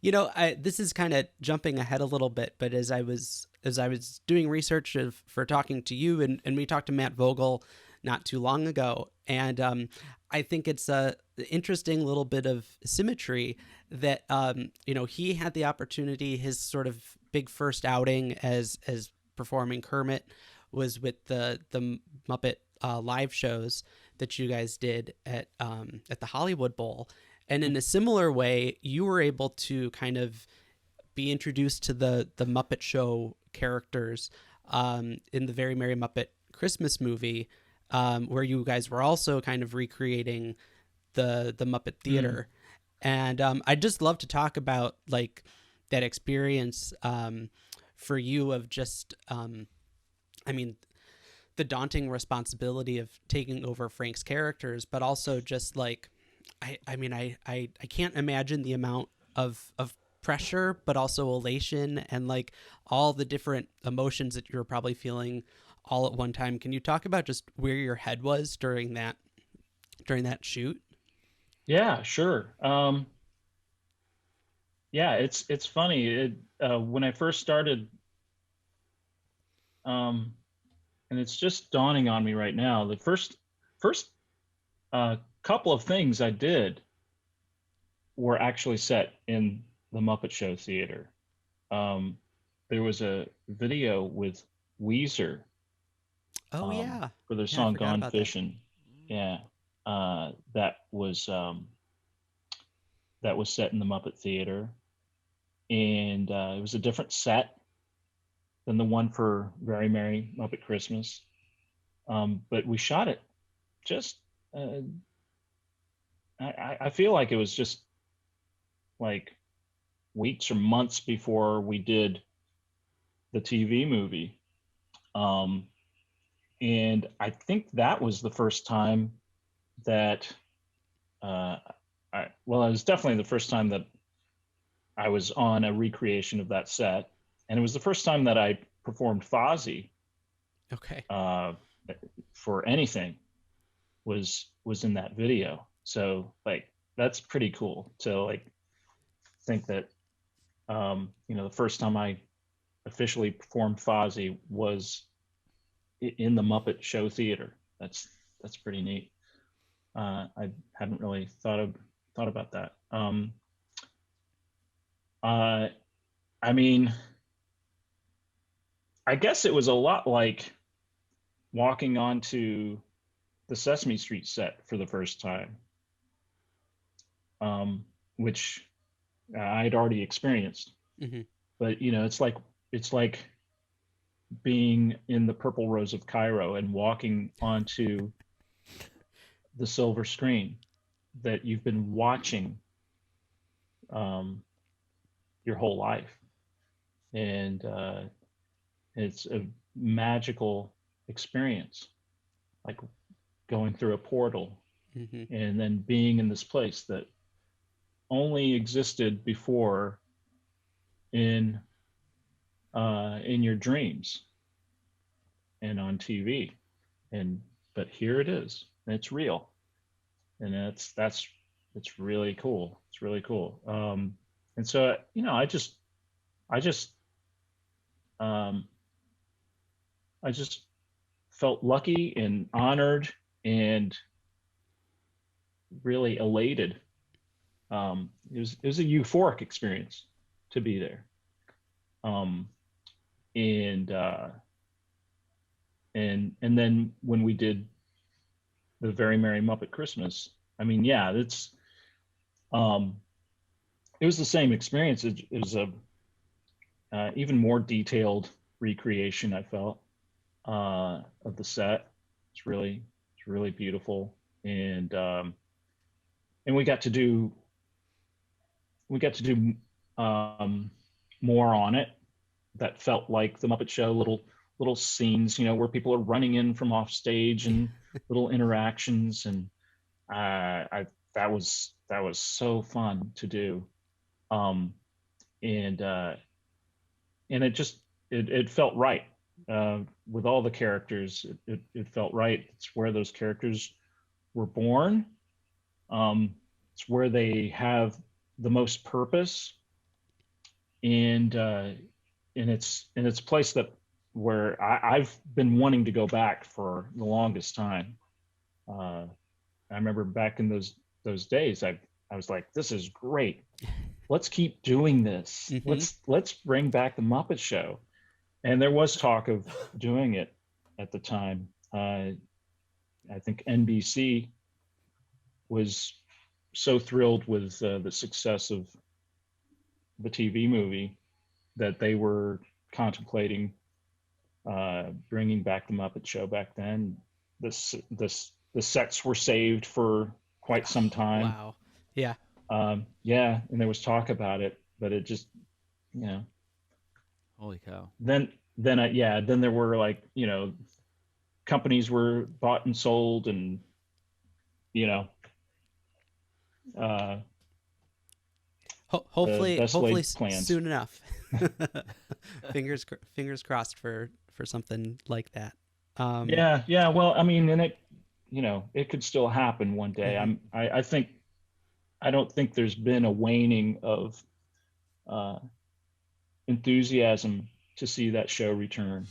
This is kind of jumping ahead a little bit, but as I was doing research for talking to you, and we talked to Matt Vogel not too long ago, and I think it's a interesting little bit of symmetry that he had the opportunity. His sort of big first outing as performing Kermit was with the Muppet live shows that you guys did at the Hollywood Bowl. And in a similar way, you were able to kind of be introduced to the Muppet Show characters in the Very Merry Muppet Christmas movie, where you guys were also kind of recreating the Muppet Mm. Theater. And I'd just love to talk about like that experience for you of just, I mean, the daunting responsibility of taking over Frank's characters, but also just like I can't imagine the amount of pressure, but also elation and like all the different emotions that you're probably feeling all at one time. Can you talk about just where your head was during that shoot? Yeah, sure. Yeah, it's funny. When I first started, um, and it's just dawning on me right now. The first couple of things I did were actually set in the Muppet Show theater. Um, there was a video with Weezer Oh yeah, for their yeah, I song forgot "Gone about that. Fishing." Yeah, that was set in the Muppet Theater, and it was a different set than the one for Very Merry Muppet Christmas. But we shot it just. Uh, I feel like it was just like weeks or months before we did the TV movie. Um, and I think that was the first time that, uh, well, it was definitely the first time that I was on a recreation of that set. And it was the first time that I performed Fozzie Okay. uh, for anything was in that video. So like that's pretty cool to like think that the first time I officially performed Fozzie was in the Muppet Show theater. That's pretty neat. I hadn't really thought about that. Uh, I mean, I guess it was a lot like walking onto the Sesame Street set for the first time, which I'd already experienced. Hmm. But it's like being in the Purple Rose of Cairo and walking onto the silver screen that you've been watching um, your whole life, and it's a magical experience, like going through a portal Hmm. and then being in this place that only existed before in in your dreams and on TV, and but here it is, and it's real, and that's it's really cool. It's really cool. And so I just um, I just felt lucky and honored and really elated. It was a euphoric experience to be there. Um, and and then when we did the Very Merry Muppet Christmas, I mean, yeah, um, it was the same experience. It was a even more detailed recreation. I felt of the set. It's really beautiful, and we got to do more on it that felt like the Muppet Show. Little scenes, where people are running in from off stage and little interactions, and I that was so fun to do. Um, and and it felt right with all the characters. It felt right. It's where those characters were born. Um, it's where they have the most purpose. and it's a place that where I've been wanting to go back for the longest time. Uh, I remember back in those days, I was like, this is great. Let's keep doing this. Hmm. Let's bring back the Muppet Show. And there was talk of doing it at the time. I think NBC was so thrilled with the success of the TV movie that they were contemplating bringing back the Muppet Show back then. The sets were saved for quite some time. Wow. Yeah. Yeah, and there was talk about it, but it just, you know, Holy cow. then there were, like, companies were bought and sold, and you know, uh, the Hopefully, best hopefully laid plans. soon enough. Fingers crossed for something like that. Yeah. Well, I mean, and it could still happen one day. Mhm. I think I don't think there's been a waning of uh, enthusiasm to see that show return.